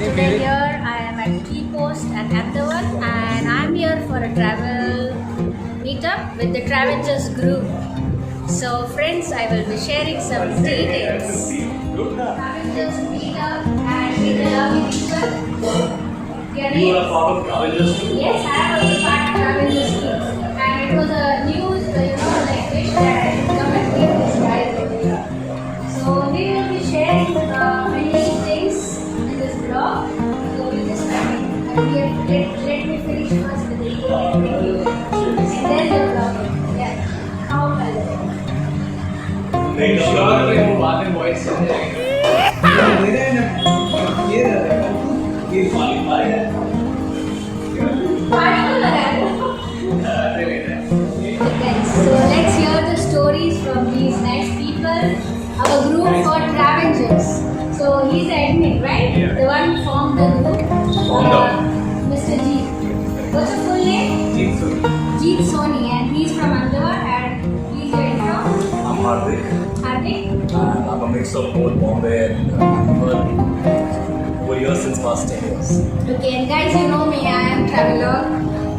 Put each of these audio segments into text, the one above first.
Today here I am at Tea Post at Ahmedabad and I am here for a travel meetup with the Travengers group. So friends, I will be sharing some details. Travengers meetup and with the lovely people. You are part of Travelloged too? Yes, I am also part of Travengers too. And it was a news, like wish that I should come and meet these guys over here. So we will be sharing many things in this blog. So we just let me finish first with the review and then the blog. Yeah. How well? Make sure we have bath and voice in there. ये qualified है. Okay, so let's hear the stories from these nice people. Our group for Travengers. So he's the admin, right? Yeah. The one who formed the group. Mr. G. What's your full name? Jeet Soni, and he's from Ahmedabad, and he's your from? I'm Hardik. Hardik? I'm a mix of both Bombay and Ahmedabad. Over here since past 10 years. Okay, and guys, you know me, I am Travelloged,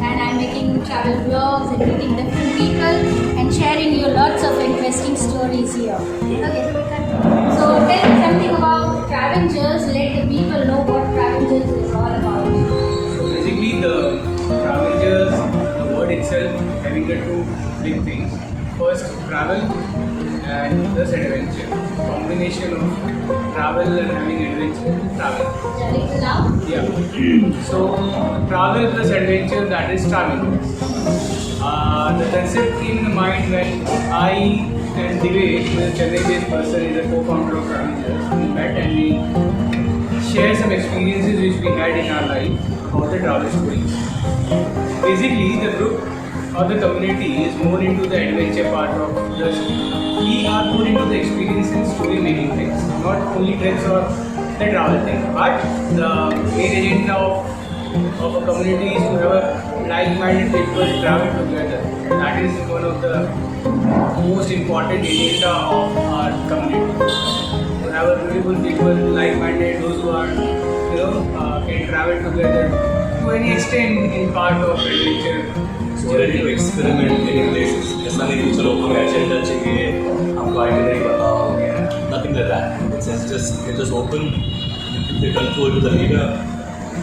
and I'm making travel vlogs and meeting different people and sharing you lots of interesting stories here. Okay, so we continue. So tell me something about Travengers, let the people know what Travengers is all about. So basically the Travengers, the word itself having the two big things. First, travel and plus adventure. Combination of travel and having adventure, travel. Little loud? Yeah. So travel plus adventure, that is Travengers. The concept came in mind when I and Divesh, who is a Chennai-based person, is a co-founder of Travengers. We met and we shared some experiences which we had in our life about the travel stories. Basically, the group or the community is more into the adventure part of this. We are more into the experience and story making things, not only trips or the travel thing, but the main agenda of a community is to have like-minded people travel together. That is one of the most important agenda of our community. To have a beautiful people, like-minded, those who are, can travel together to any extent in part of adventure. So ready to experiment many places. ऐसा नहीं कि चलो हमें agenda चाहिए, हमको itinerary बताओ. Nothing like that. It's just open. The control to the leader.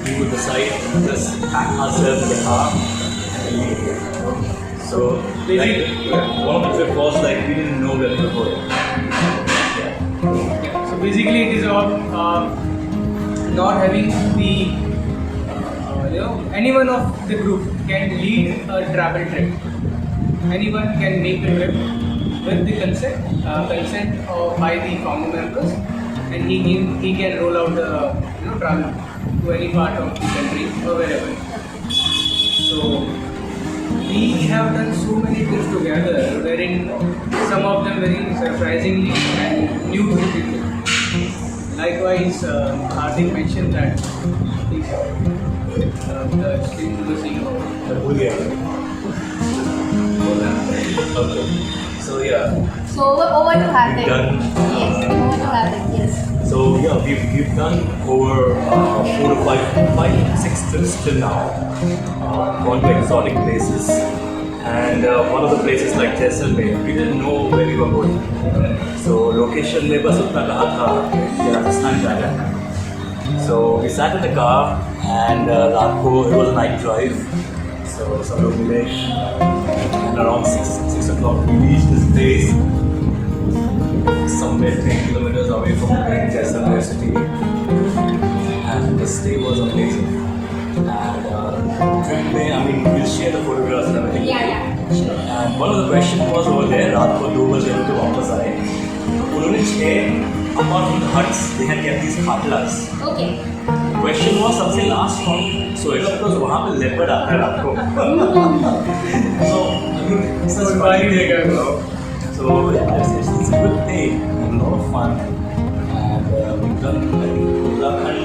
We will decide. Just pack ourselves in the car and leave. So one of the trip was like we didn't know where we were going. Yeah. So basically, it is of not having the anyone of the group can lead a travel trip. Anyone can make the trip with the consent of by the founder members, and he can roll out the travel to any part of the country or wherever. So we have done so many trips together, wherein some of them very surprisingly and new to people. Likewise, Hardik mentioned that the stream to the sea. Okay. So yeah. So over to Hardik. Done. Yes, over to Hardik, yes. So yeah, we've done over 4 to 5, 6 trips till now. Gone to exotic places, and one of the places like Jaisalmer, we didn't know where we were going. So location में बस उतना कहा था कि राजस्थान जाना है. So we sat in the car and रात को it was a night drive. So some लोग मिले and around 6 o'clock we reached this place somewhere 10 kilometers away from the main Jaisalmer city, and the stay was amazing. And trip में, I mean, we'll share the photographs and everything. Yeah, sure. And one of the questions was over there, रात को 2 बजे उनके वापस आए. उन्होंने 6 apart from the huts, they had kept these khatlas. Okay. The question was सबसे last कौन सोएगा, because वहाँ पे leopard आता है रात को. So I mean, such funny thing. So yeah, it's a good day, a lot of fun, and we've done Uttarakhand,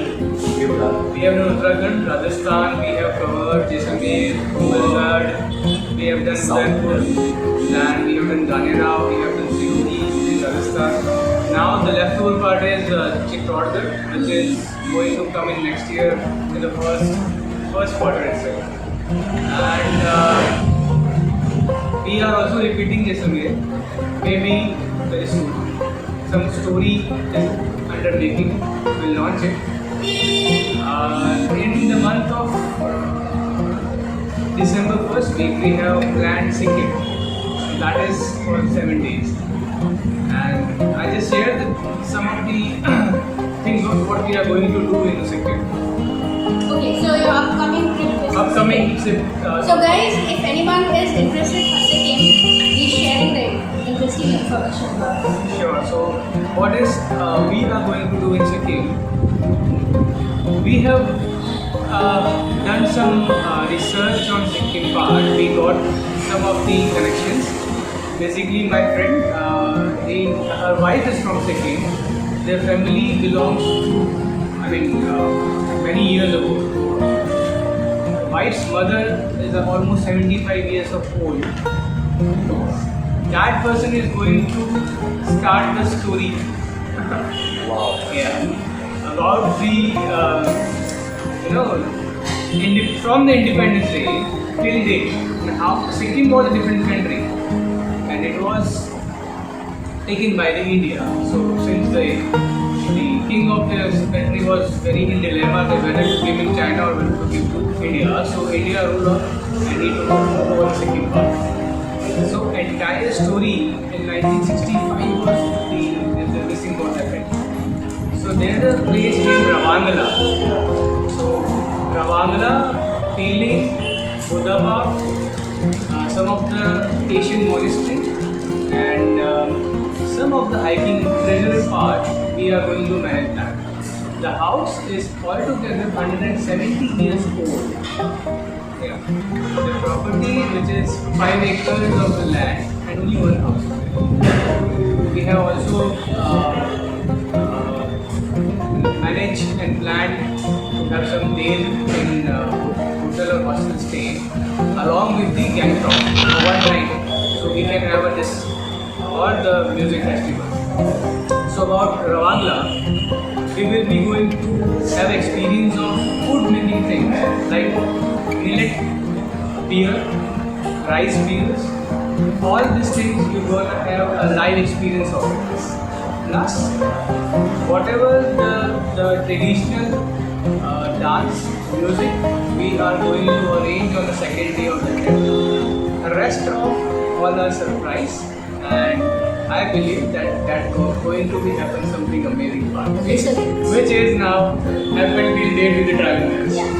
we've done. We have done Uttarakhand, Rajasthan, we have covered Jaisalmer, Ahmedabad, we have done Udaipur, and we have done Ganera, we have done Sindhi in Rajasthan. Now the leftover part is Travelloged, which is going to come in next year in the first quarter itself. And we are also repeating Jaisalmer, maybe very soon. Some story is under making. We'll launch it. In the month of December first week, we have planned Sikkim. That is for 7 days. And I just shared some of the things of what we are going to do in Sikkim. Okay, so your upcoming trip is Upcoming trip. So guys, if anyone is interested for Sikkim, he's sharing the interesting information about it. Sure. So, what is we are going to do in Sikkim? We have done some research on Sikkim part. We got some of the connections. Basically, my friend, her wife is from Sikkim. Their family belongs to, many years ago. Wife's mother is almost 75 years of old. That person is going to start the story. Wow. Yeah, about the from the Independence Day till date. How Sikkim was a different country, and it was taken by the India. So since the king of the country was very in dilemma that whether to give him China or whether to give to India, so India ruled on and he took over the Sikkim part. So entire story in 1965 was this thing got happened. So there is a place named Ravangala. So Ravangala, Pele, Budava, some of the Asian monastery and some of the hiking treasure part we are going to manage that. The house is altogether 170 years old. Yeah. The property, which is 5 acres of the land and only one house. We have also managed and planned to have some days in hotel or hostel stay along with the Gangtok for one night. So we can have this or the music festival. So about Ravangla, we will be going to have experience of food making things like millet beer, rice beers, all these things you're going to have a live experience of it. Plus, whatever the traditional dance, music, we are going to arrange on the second day of the trip. The rest of all are surprise, and I believe that going to be happen something amazing part, which is now happened till date with the Travengers. Yeah.